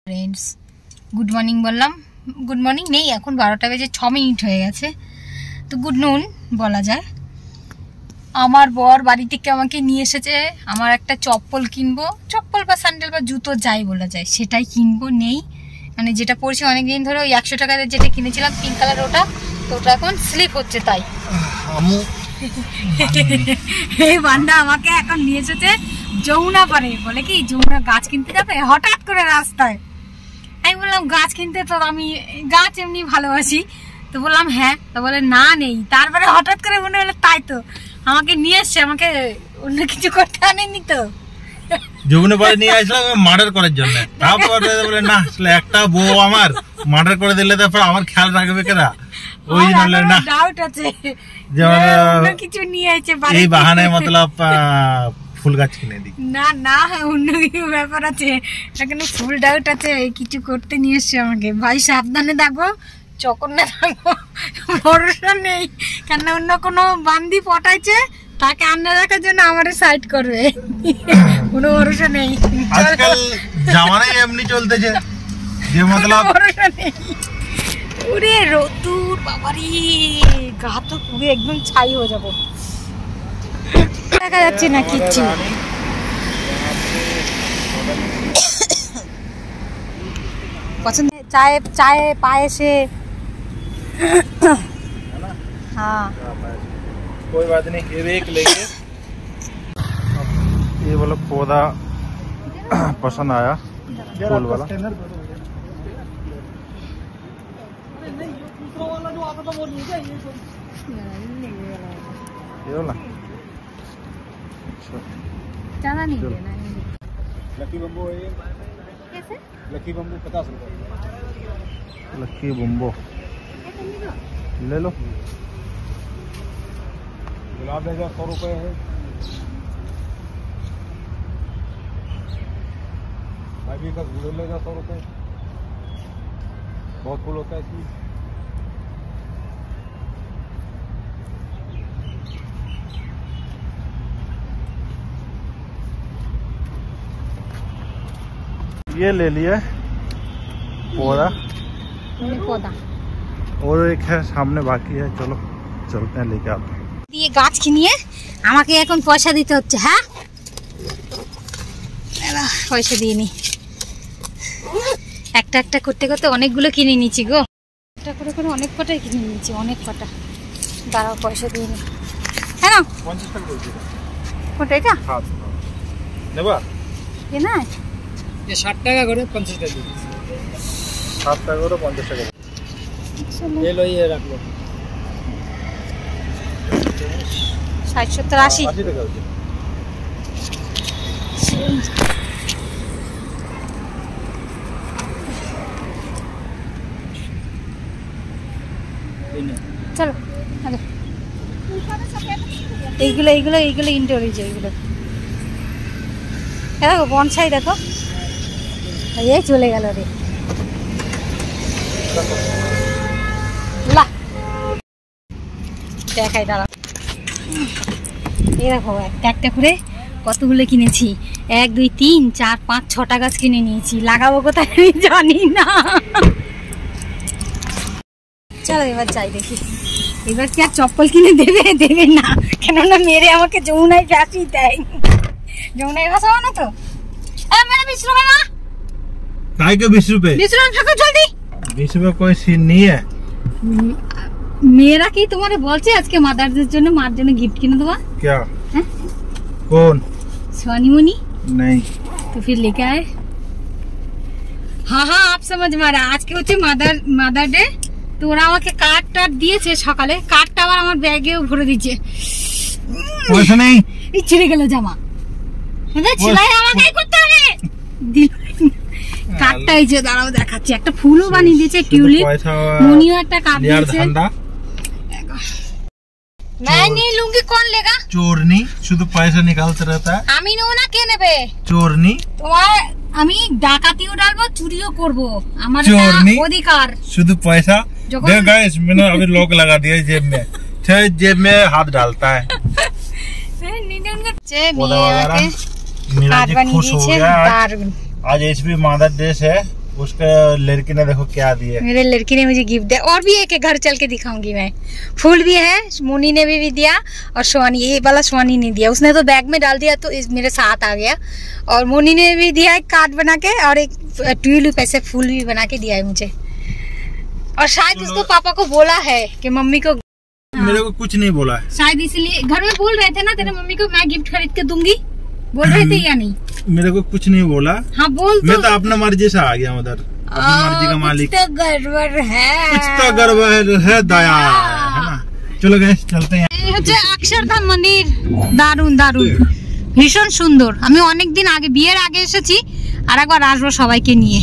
Friends good morning बोललाम good morning नहीं এখন 12টা বেজে 6 মিনিট হয়ে গেছে তো গুড নুন বলা যায়। আমার বর বাড়ি থেকে আমাকে নিয়ে এসেছে, আমার একটা চপ্পল কিনবো, চপ্পল বা স্যান্ডেল বা জুতো যাই বলা যায় সেটাই কিনবো। নেই মানে যেটা পরছি অনেকদিন ধরে ওই 100 টাকা দিয়ে যেটা কিনেছিলাম পিঙ্ক কালার ওটা, তো ওটা এখন স্লিপ হচ্ছে তাই এই বান্দা আমাকে এখন নিয়ে এসেছে যমুনা পারে, বলে কি যমুনা গাছ কিনতে যাবে হঠাৎ করে রাস্তায়। আমি বললাম গাছ কিনতে, তো আমি গাছ এমনি ভালোবাসি, তো বললাম হ্যাঁ, তো বলে না নেই। তারপরে হঠাৎ করে মনে হলো তাই তো আমাকে নিয়ে এসছে, আমাকে অন্য কিছু করতে আনেনি তো যমুনা পাড়ে নিয়ে আসলাম মার্ডার করার জন্য। তারপরে বলে না আসলে একটা বউ আমার মার্ডার করে দিলে তারপর আমার খেয়াল রাখবে কেনা, ওই জন্য না ডাউট আছে যে কিছু নিয়ে আসছে এই বাহানায় মতলব ফুল গাছ কিনে দিই। না না অন্য কিছু ব্যাপার আছে, এখানে ফুল ডাউট আছে কিছু করতে নিয়ে এসছে আমাকে। ভাই সাবধানে থাকবো, চকর না থাকবো, ভরসা নেই। কেন অন্য কোনো বান্দি পটাইছে তাকে আন্না রাখার জন্য আমারে সাইড করবে, কোনো ভরসা নেই। আজকাল জামানাই এমনি চলতেছে যে মতলব ভরসা নেই। ওরে রোদুর বাবারি, গা তো পুরো একদম ছাই হয়ে যাবো, দেখা যাচ্ছে না কিচ্ছু। पसंद है चाय चाय पायसे हाँ कोई बात नहीं, ये एक लेंगे। ये वाला पौधा पसंद आया फूल वाला, ये वाला ज्यादा नहीं लेना। लकी बम्बो है ये, कैसे? लकी बम्बो 50 रुपए। लकी बम्बो ले लो। गुलाब लेगा 100 रुपए है, भाई का गुड़ लेगा 100 रुपए। बहुत फूल होता है इसमें। ये ले लिया पौधा और एक है सामने बाकी है, चलो चलते हैं लेके आते हैं। দিয়ে গাছ কিনিয়ে আমাকে এখন পয়সা দিতে হচ্ছে। হ্যাঁ পয়সা দিয়ে নি, একটা একটা করতে করতে অনেকগুলো কিনে নিচ্ছি গো, একটা করে করে অনেক কটাই কিনে নিচ্ছি, অনেক কটা। দাঁড়াও পয়সা দিয়ে নি। হ্যাঁ না 50 টাকা করে দিও। কোনটা এটা? হ্যাঁ নেবা এ না ये 60 টাকা করে 50 টাকা দিই। 60 টাকা করে 50 টাকা। ये लो, ये रख लो। 60 70 80 80 টাকা হচ্ছে। চলো আগে এইগুলো এইগুলো এইগুলো ইনডোরেজ, এইগুলো দেখো বনসাই দেখো, এই চলে গেল রে। দেখাই দাঁড়া, এই দেখো একটা একটা করে কতগুলো কিনেছি, 1 2 3 4 5 6টা গাছ কিনে নিয়েছি। লাগাবো কোথায় আমি জানি না। চলো এবার যাই দেখি, এবার কি আর চপ্পল কিনে দেবে দেবে না, কেননা মেরে আমাকে যমুনায় ফাঁসি দেয়। যমুনায় ভাসাবো না তো। मेरा 20 रुपए ना, काय के 20 रुपए? 20 रुपए फेंको जल्दी। 20 रुपए कोई सीन नहीं है। मेरा কি তোমারে বলছে আজকে মাদারদের জন্য মার জন্য गिफ्ट কিনে দেবা? क्या? हैं? कौन? सोनी मुनी? नहीं। तो फिर लेके आए। हाँ हाँ आप समझ मारा, আজকে হচ্ছে মাদার ডে, তো ওরা আমাকে কার্ডটা দিয়েছে সকালে, কার্ডটা আবার আমার ব্যাগেও ভরে দিয়েছে। পয়সা নেই, এই ছিঁড়ে গেল জামা, সেলাই আমাকে করতে হবে। কার্ডটা এই যে দাঁড়াও দেখাচ্ছি, একটা ফুলও বানিয়ে দিয়েছে, টিউলিপ, মুনিও একটা কার্ড দিয়েছে। मैं नहीं लूंगी, कौन लेगा? चोरनी শুধু পয়সা निकालते रहता है। আমি নেব না, কে নেবে? चोरनी তোমার আমি ডাকাতিও ডালবো, চুরিও করব, আমার অধিকার। শুধু পয়সা। देख गाइस मैंने अभी लॉक लगा दिया जेब में, जेब में हाथ डालता है। मेरा जी खुश हो गया। आज एचपी मदर डे है, उसका लड़की ने देखो क्या दिया। मेरे लड़की ने मुझे गिफ्ट दिया। और भी एक घर चल के दिखाऊंगी मैं। फूल भी है, मोनी ने भी दिया और स्वानी, ये वाला स्वानी ने दिया। उसने तो बैग में डाल दिया तो मेरे साथ आ गया। और मोनी ने भी दिया एक कार्ड बना के और एक ट्यूलिप ऐसे फूल भी बना के दिया है मुझे। और शायद उसको पापा को बोला है कि मम्मी को, मेरे को कुछ नहीं बोला है शायद इसलिए घर में बोल रहे थे ना तेरे मम्मी को मैं गिफ्ट खरीद के दूंगी, बोल रहे थे या नहीं? मेरे को कुछ नहीं बोला। हाँ बोल। मैं तो अपना मर्जी से आ गया उधर, अपनी मर्जी का मालिक। कुछ तो गड़बड़ है, कुछ तो गड़बड़ है दया, है ना। चलो गाइस चलते हैं। এই হচ্ছে অক্ষরধাম মন্দির। দারুণ দারুণ, ভীষণ সুন্দর। আমি অনেকদিন আগে বিয়ের আগে এসেছি, আর একবার আসবো সবাইকে নিয়ে,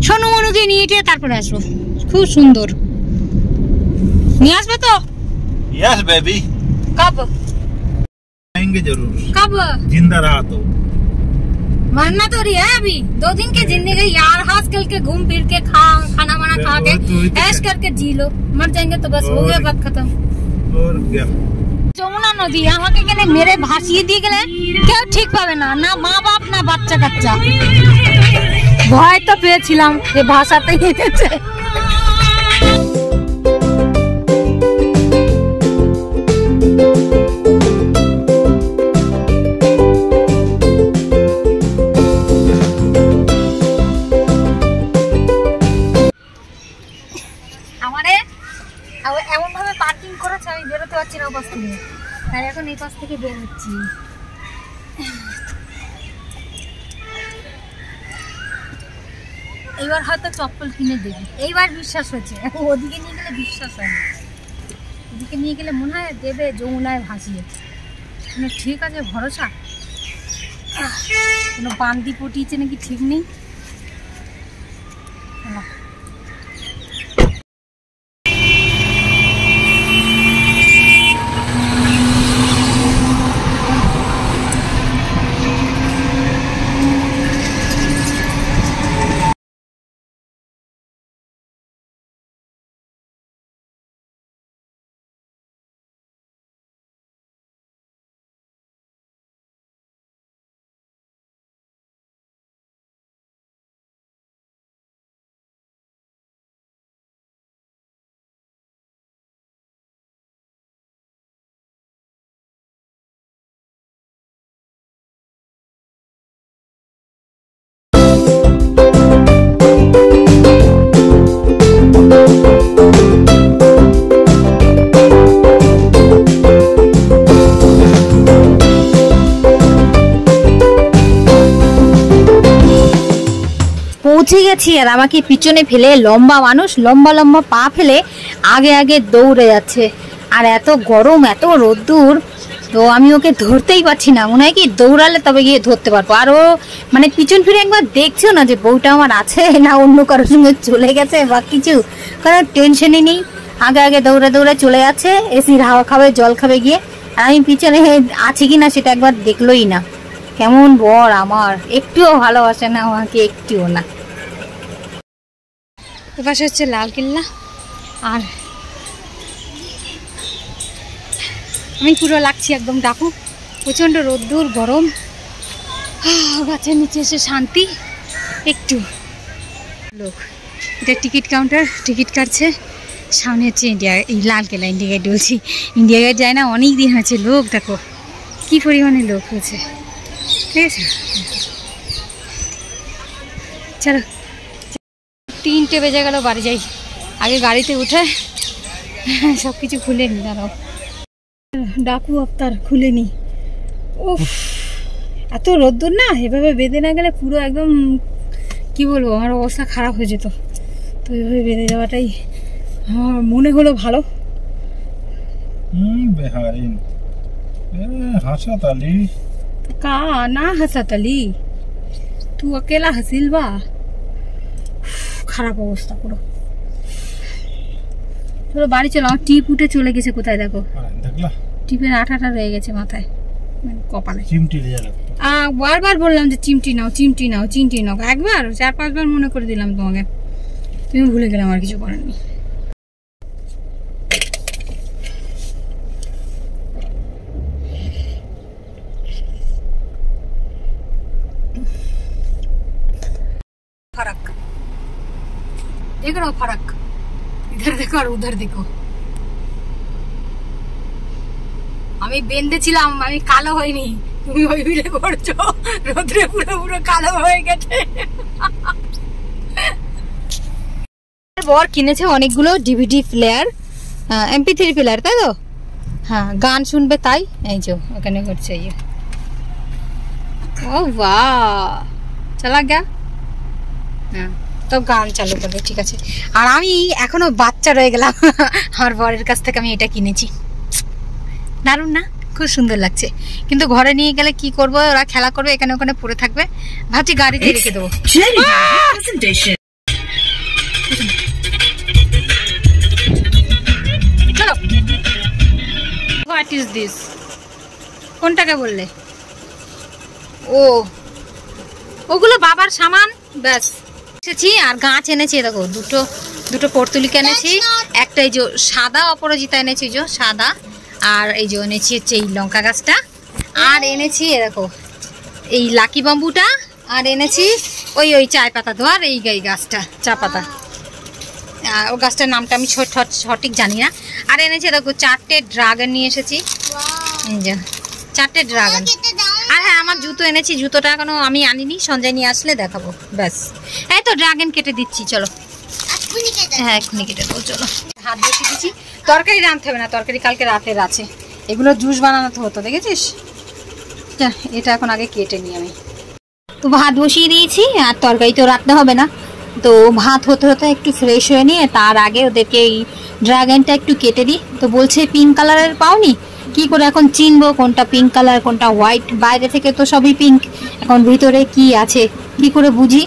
সোনু মনুকে নিয়ে টিয়ে তারপরে আসবো। খুব সুন্দর। নিয়ে আসবে তো? Yes baby. कब आएंगे जरूर। कब? जिंदा रहा तो। मरना तो रही है अभी 2 दिन की जिंदगी यार, हंस खेल के घूम फिर के खाना वाना खा के ऐश करके जी लो। मर जाएंगे तो बस हो गया, बात खत्म। और क्या? যমুনা নদী আমাকে এখানে মেরে ভাসিয়ে দিয়ে গেলে কেউ ঠিক পাবে না, না মা বাপ না বাচ্চা কাচ্চা। ভয় তো পেয়েছিলাম যে ভাষাতে গেছে। এমন ভাবে পার্কিং করেছে আমি বেরোতে পারছি না বাস থেকে, তাই এখন এই পাশ থেকে বের হচ্ছি। এইবার হয়তো চপ্পল কিনে দেবে, এইবার বিশ্বাস হচ্ছে। ওদিকে নিয়ে গেলে বিশ্বাস হয় না, ওদিকে নিয়ে গেলে মনে হয় দেবে যমুনায় ভাসিয়ে। মানে ঠিক আছে ভরসা, কোনো বান্দি পটিয়েছে নাকি ঠিক নেই। পৌঁছে গেছি আর আমাকে পিছনে ফেলে লম্বা মানুষ লম্বা লম্বা পা ফেলে আগে আগে দৌড়ে যাচ্ছে। আর এত গরম এত রোদ্দুর, তো আমি ওকে ধরতেই পারছি না। মনে হয় কি দৌড়ালে তবে গিয়ে ধরতে পারবো। আর ও মানে পিছন ফিরে একবার দেখছেও না যে বউটা আমার আছে না অন্য কারোর সঙ্গে চলে গেছে বা কিছু, কারণ টেনশনই নেই। আগে আগে দৌড়ে দৌড়ে চলে যাচ্ছে, এসির হাওয়া খাবে জল খাবে গিয়ে। আর আমি পিছনে আছি কিনা সেটা একবার দেখলোই না। কেমন বর আমার, একটুও ভালোবাসে না আমাকে, একটুও না। এপাশে হচ্ছে লালকেল্লা, আর আমি পুরো লাগছি একদম ডাকু। প্রচণ্ড রোদ্দুর গরম, গাছের নিচে এসে শান্তি একটু। লোক, এটা টিকিট কাউন্টার, টিকিট কাটছে। সামনে হচ্ছে ইন্ডিয়া, এই লালকেল্লা, ইন্ডিয়া গেট বলছি, ইন্ডিয়া গেট যায় না অনেক দিন হয়েছে। লোক দেখো কি পরিমাণে লোক হয়েছে, ঠিক আছে। চলো 3টে বেজে গেল, বাড়ি যাই। আগে গাড়িতে উঠে সব কিছু খুলে নি, দাঁড়াও ডাকু আফতার খুলে নি। উফ এত রোদ্দুর না, এভাবে বেঁধে না গেলে পুরো একদম কি বলবো, আমার অবস্থা খারাপ হয়ে যেত। তো এভাবে বেঁধে যাওয়াটাই আমার মনে হলো ভালো। बेहतरीन हंसत अली का ना हंसत अली, तू अकेला हंसिल बा। খারাপ অবস্থা পুরো। চলো বাড়ি চলো, আমার টিপ উঠে চলে গেছে কোথায় দেখো, দেখলা টিপের আঠাটা রয়ে গেছে মাথায়, মানে কপালে। চিমটি নিয়ে যাবে। বারবার বললাম যে চিমটি নাও চিমটি নাও চিমটি নাও, একবার 4-5 বার মনে করে দিলাম তোমাকে, তুমি ভুলে গেলে, আমার কিছু করেননি। ফারাক देखो ना फर्क, इधर देखो और उधर देखो। আমি বেঁধেছিলাম, আমি কালো হইনি, তুমি ওই ভিড়ে করছো রোদ্রে পুরো পুরো কালো হয়ে গেছে। বর কিনেছে অনেকগুলো ডিভিডি প্লেয়ার, MP3 প্লেয়ার, তাই তো? হ্যাঁ, গান শুনবে তাই। এই যে ওখানে করছে, এই ও বাহ, চলা গা। হ্যাঁ, তো গান চালু করবে, ঠিক আছে। আর আমি এখনো বাচ্চা রয়ে গেলাম, আমার বরের কাছ থেকে আমি এটা কিনেছি। দারুণ না? খুব সুন্দর লাগছে। কিন্তু ঘরে নিয়ে গেলে কি করবো, ওরা খেলা করবে, এখানে ওখানে পড়ে থাকবে। ভাবছি গাড়িতে রেখে দেবো। চলো, হোয়াট ইজ দিস? কোনটাকে বললে? ও, ওগুলো বাবার সামান। ব্যাস এসেছি। আর গাছ এনেছি, দেখো দুটো পর্তুলিকা এনেছি। একটা এই যে সাদা অপরাজিতা এনেছি, যে সাদা। আর এই যে এনেছি হচ্ছে এই লঙ্কা গাছটা। আর এনেছি দেখো এই লাকি বাম্বুটা। আর এনেছি ওই চায় পাতা ধোয়ার এই গাছটা, চা পাতা। ও গাছটার নামটা আমি সঠিক জানি না। আর এনেছি দেখো 4টে ড্রাগন নিয়ে এসেছি, এই যে 4টে ড্রাগন। আর হ্যাঁ, আমার জুতো এনেছি, জুতোটা এখনো আমি আনিনি, সঞ্জয় নিয়ে আসলে দেখাবো। ব্যাস, এই তো ড্রাগন কেটে দিচ্ছি। চলো, হ্যাঁ এক্ষুনি কেটে দেবো। চলো, হাত বসিয়ে দিচ্ছি। তরকারি রাঁধতে হবে না, তরকারি কালকে রাতের আছে। এগুলো জুস বানাতে হতো, দেখেছিস? এটা এখন আগে কেটে নিই আমি। তো ভাত বসিয়ে দিয়েছি, আর তরকারি তো রাখতে হবে না। তো ভাত হতে হতে একটু ফ্রেশ হয়ে নিয়ে তার আগে ওদেরকে এই ড্রাগনটা একটু কেটে দিই। তো বলছে পিঙ্ক কালারের পাওনি, কি করে এখন চিনবো কোনটা পিঙ্ক কালার কোনটা হোয়াইট? বাইরে থেকে তো সবই পিঙ্ক, এখন ভিতরে কি আছে কি করে বুঝি?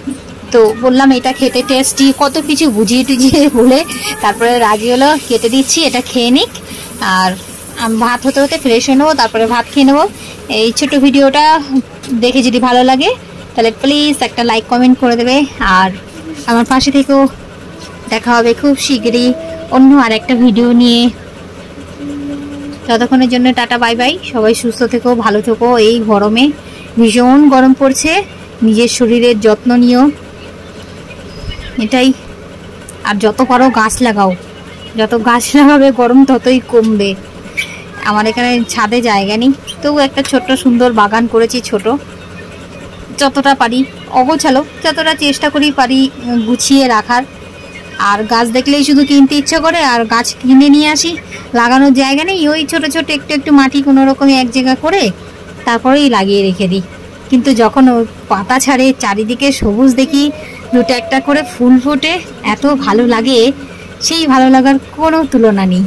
তো বললাম এটা খেতে টেস্টি, কত কিছু বুঝিয়ে টুঝিয়ে বলে তারপরে রাজি হলো। কেটে দিচ্ছি, এটা খেয়ে নিক। আর ভাত হতে হতে ফ্রেশ হয়ে নেবো, তারপরে ভাত খেয়ে নেবো। এই ছোট ভিডিওটা দেখে যদি ভালো লাগে তাহলে প্লিজ একটা লাইক কমেন্ট করে দেবে। আর আমার পাশে থেকেও। দেখা হবে খুব শীঘ্রই অন্য আর একটা ভিডিও নিয়ে। ততক্ষণের জন্য টাটা, বাই বাই। সবাই সুস্থ থেকো, ভালো থেকো। এই গরমে ভীষণ গরম পড়ছে, নিজের শরীরের যত্ন নিও, এটাই। আর যত পারো গাছ লাগাও, যত গাছ লাগাবে গরম ততই কমবে। আমার এখানে ছাদে জায়গা নেই, তবু একটা ছোট্ট সুন্দর বাগান করেছি, ছোট যতটা পারি, অগোছালো যতটা চেষ্টা করি পারি গুছিয়ে রাখার। আর গাছ দেখলেই শুধু কিনতে ইচ্ছা করে, আর গাছ কিনে নিয়ে আসি, লাগানোর জায়গা নেই। ওই ছোট ছোট একটু একটু মাটি কোনো রকমে এক জায়গা করে তারপরেই লাগিয়ে রেখে দিই। কিন্তু যখন পাতা ছাড়ে, চারিদিকে সবুজ দেখি, দুটো একটা করে ফুল ফোটে, এত ভালো লাগে, সেই ভালো লাগার কোনো তুলনা নেই।